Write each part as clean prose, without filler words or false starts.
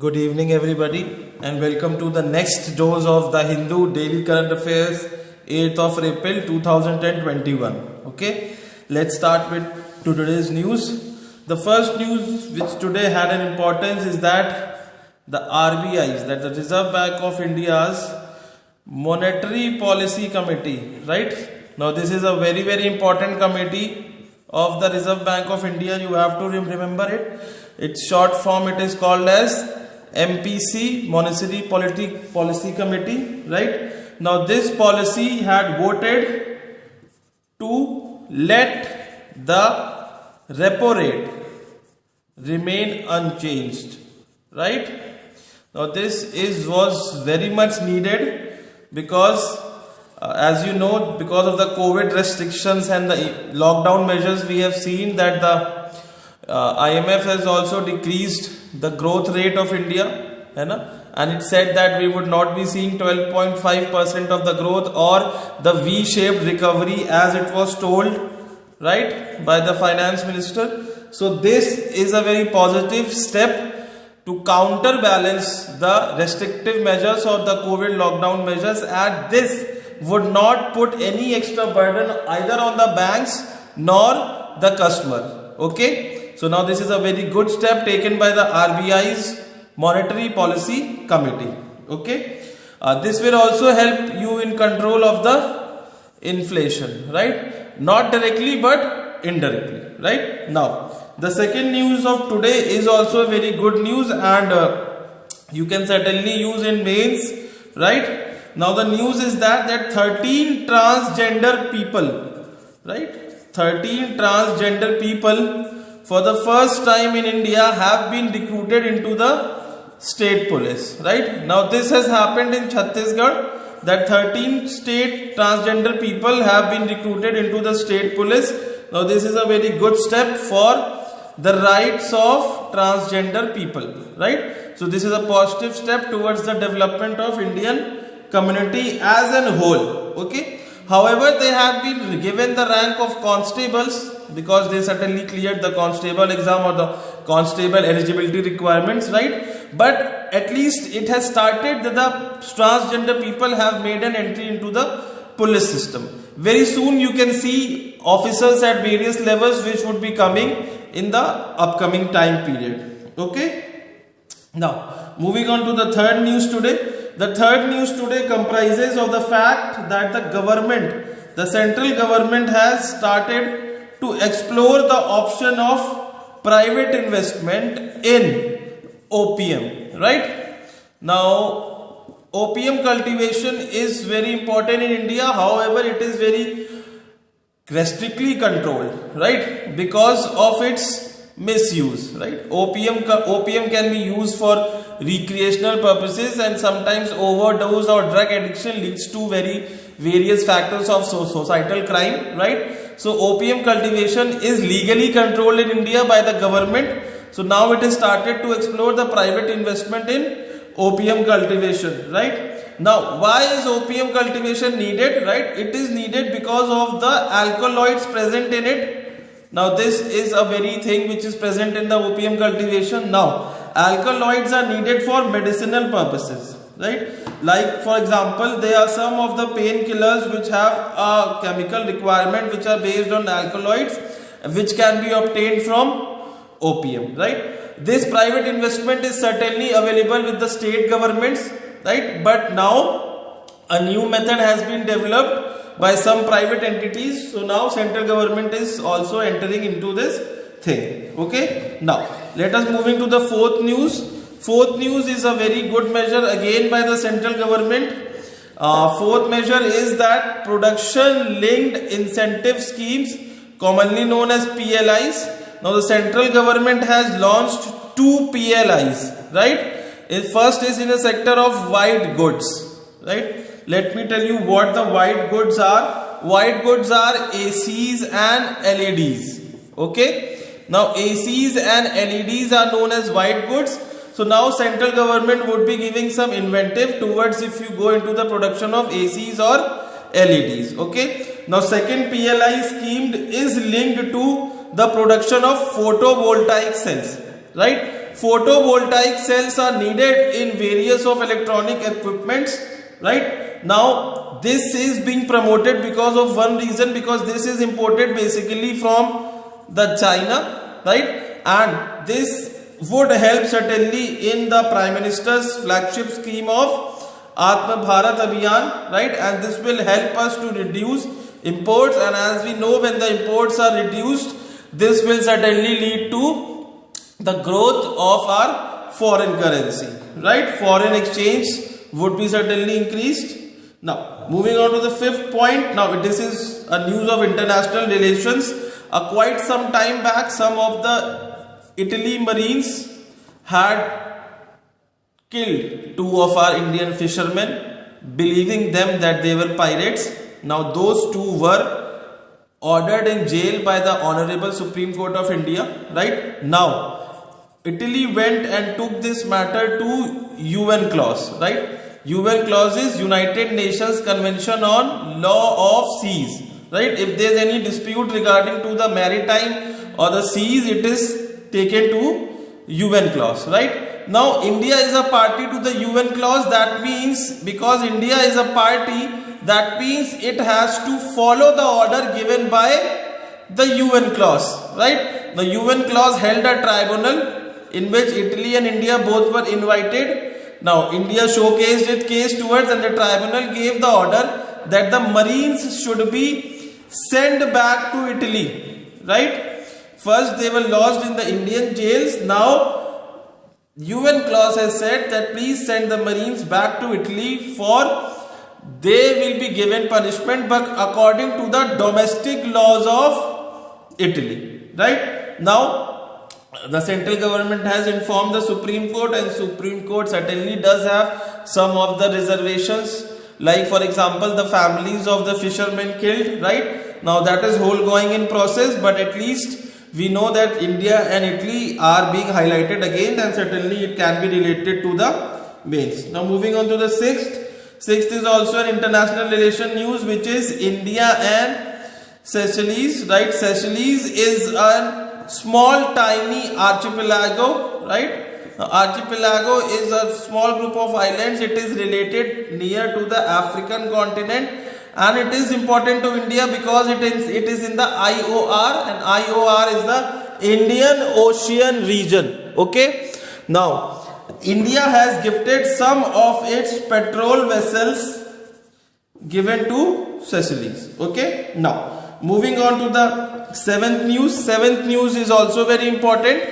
Good evening everybody and welcome to the next dose of the Hindu Daily Current Affairs 8th of April 2021. Okay, let's start with today's news. The first news which today had an importance is that the RBI's, that the Reserve Bank of India's Monetary Policy Committee, right? Now this is a very important committee of the Reserve Bank of India. You have to remember it. Its short form, it is called as MPC, Monetary Policy Committee, right? Now this policy had voted to let the repo rate remain unchanged, right? Now this was very much needed because as you know, because of the COVID restrictions and the lockdown measures, we have seen that the IMF has also decreased the growth rate of India, and it said that we would not be seeing 12.5% of the growth or the V-shaped recovery as it was told, right, by the finance minister. So this is a very positive step to counterbalance the restrictive measures or the COVID lockdown measures, and this would not put any extra burden either on the banks nor the customer. Okay. So now this is a very good step taken by the RBI's Monetary Policy Committee. Okay. This will also help you in control of the inflation, right? Not directly but indirectly, right? Now the second news of today is also very good news, and you can certainly use in mains, right? Now the news is that 13 transgender people, right? 13 transgender people for the first time in India have been recruited into the state police, right? Now this has happened in Chhattisgarh, that 13 state transgender people have been recruited into the state police. Now this is a very good step for the rights of transgender people, right? So this is a positive step towards the development of Indian community as a whole. Okay. However, they have been given the rank of constables because they certainly cleared the constable exam or the constable eligibility requirements, right? But at least it has started that the transgender people have made an entry into the police system. Very soon you can see officers at various levels which would be coming in the upcoming time period. Okay. Now moving on to the third news today. The third news today comprises of the fact that the central government has started to explore the option of private investment in opium, right? Now, opium cultivation is very important in India. However, it is very strictly controlled, right? Because of its misuse, right? Opium can be used for recreational purposes, and sometimes overdose or drug addiction leads to various factors of societal crime, right? So opium cultivation is legally controlled in India by the government. So now it has started to explore the private investment in opium cultivation, right? Now why is opium cultivation needed, right? It is needed because of the alkaloids present in it. Now this is a very thing which is present in the opium cultivation. Now alkaloids are needed for medicinal purposes, right? Like for example, there are some of the painkillers which have a chemical requirement which are based on alkaloids, which can be obtained from opium, right? This private investment is certainly available with the state governments, right? But now a new method has been developed by some private entities. So now central government is also entering into this thing. Okay. Now let us moving to the fourth news. Fourth news is a very good measure again by the central government. Fourth measure is that production linked incentive schemes, commonly known as PLIs. Now the central government has launched 2 PLIs, right? First is in the sector of white goods, right? Let me tell you what the white goods are. White goods are ACs and LEDs. Okay. Now ACs and LEDs are known as white goods. So now central government would be giving some incentive towards if you go into the production of ACs or LEDs. Okay. Now second PLI scheme is linked to the production of photovoltaic cells, right? Photovoltaic cells are needed in various of electronic equipments, right? Now this is being promoted because of one reason, because this is imported basically from the China, right? And this would help certainly in the Prime Minister's flagship scheme of Atma Bharat Abhiyan, right? And this will help us to reduce imports, and as we know, when the imports are reduced, this will certainly lead to the growth of our foreign currency, right? Foreign exchange would be certainly increased. Now moving on to the fifth point. Now this is a news of international relations. Quite some time back, some of the Italy Marines had killed two of our Indian fishermen, believing them that they were pirates. Now those two were ordered in jail by the Honorable Supreme Court of India, right? Now Italy went and took this matter to UN clause, right? UN clause is United Nations Convention on Law of Seas, right? If there is any dispute regarding to the maritime or the seas, it is taken to UN clause, right? Now India is a party to the UN clause. That means, because India is a party, that means it has to follow the order given by the UN clause, right? The UN clause held a tribunal in which Italy and India both were invited. Now India showcased its case towards, and the tribunal gave the order that the Marines should be sent back to Italy, right? First they were lodged in the Indian jails. Now UN clause has said that please send the Marines back to Italy, for they will be given punishment, but according to the domestic laws of Italy, right? Now the central government has informed the Supreme Court, and Supreme Court certainly does have some of the reservations, like for example the families of the fishermen killed, right? Now that is whole going in process, but at least we know that India and Italy are being highlighted again, and certainly it can be related to the mains. Now moving on to the sixth is also an international relation news, which is India and Seychelles, right? Seychelles is a small tiny archipelago, right? Now, archipelago is a small group of islands. It is related near to the African continent, and it is important to India because it is in the IOR, and IOR is the Indian Ocean region, okay? Now India has gifted some of its patrol vessels given to Seychelles, okay? Now moving on to the seventh news is also very important.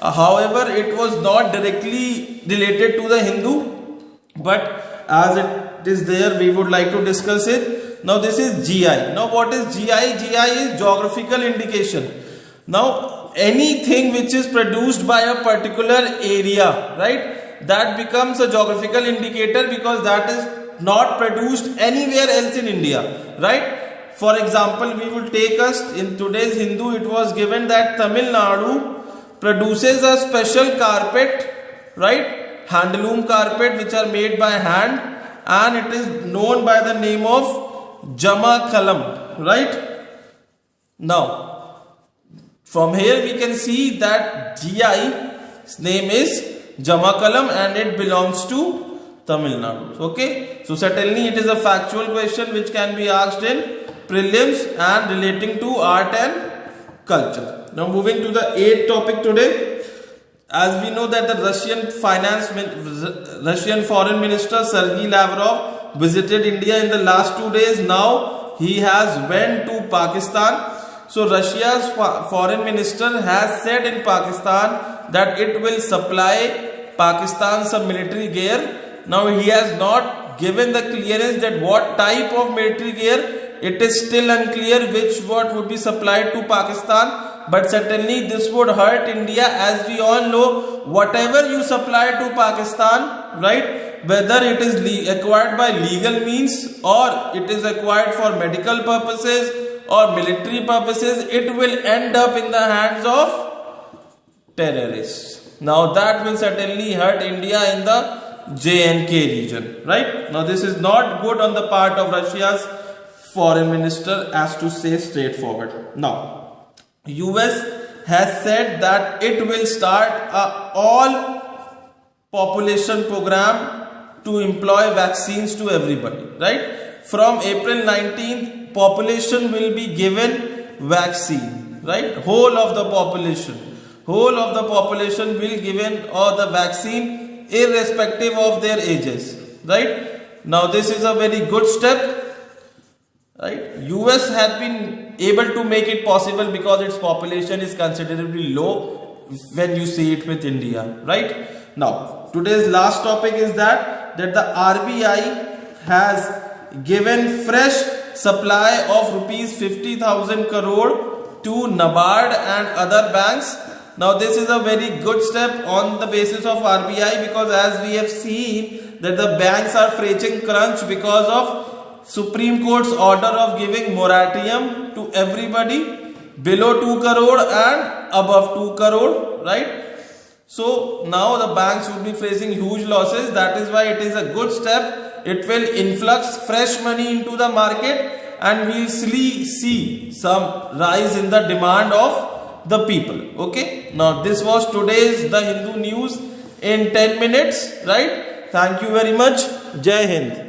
However, it was not directly related to the Hindu, but as it is there, we would like to discuss it. Now this is GI. Now what is GI? GI is geographical indication. Now anything which is produced by a particular area, right, that becomes a geographical indicator, because that is not produced anywhere else in India, right? For example, we will take us in today's Hindu, it was given that Tamil Nadu produces a special carpet, right? Handloom carpet, which are made by hand, and it is known by the name of Jama Kalam, right? Now from here we can see that GI's name is Jama Kalam, and it belongs to Tamil Nadu, okay? So certainly it is a factual question which can be asked in prelims and relating to art and culture. Now moving to the eighth topic today. As we know that the Russian foreign minister Sergei Lavrov visited India in the last 2 days. Now he has went to Pakistan. So Russia's foreign minister has said in Pakistan that it will supply Pakistan some military gear. Now he has not given the clearance that what type of military gear. It is still unclear what would be supplied to Pakistan, but certainly this would hurt India. As we all know, whatever you supply to Pakistan, right, whether it is acquired by legal means or it is acquired for medical purposes or military purposes, it will end up in the hands of terrorists. Now that will certainly hurt India in the J&K region, right? Now this is not good on the part of Russia's foreign minister, as to say straightforward. Now US has said that it will start a all population program to employ vaccines to everybody, right? From April 19th, population will be given vaccine, right? Whole of the population will given the vaccine irrespective of their ages, right? Now this is a very good step, right? US has been able to make it possible because its population is considerably low when you see it with India, right? Now today's last topic is that the RBI has given fresh supply of rupees 50,000 crore to NABARD and other banks. Now this is a very good step on the basis of RBI, because as we have seen that the banks are facing crunch because of Supreme Court's order of giving moratorium to everybody below 2 crore and above 2 crore, right? So now the banks would be facing huge losses. That is why it is a good step. It will influx fresh money into the market and we will see some rise in the demand of the people. Okay. Now this was today's The Hindu news in 10 minutes, right? Thank you very much. Jai Hind.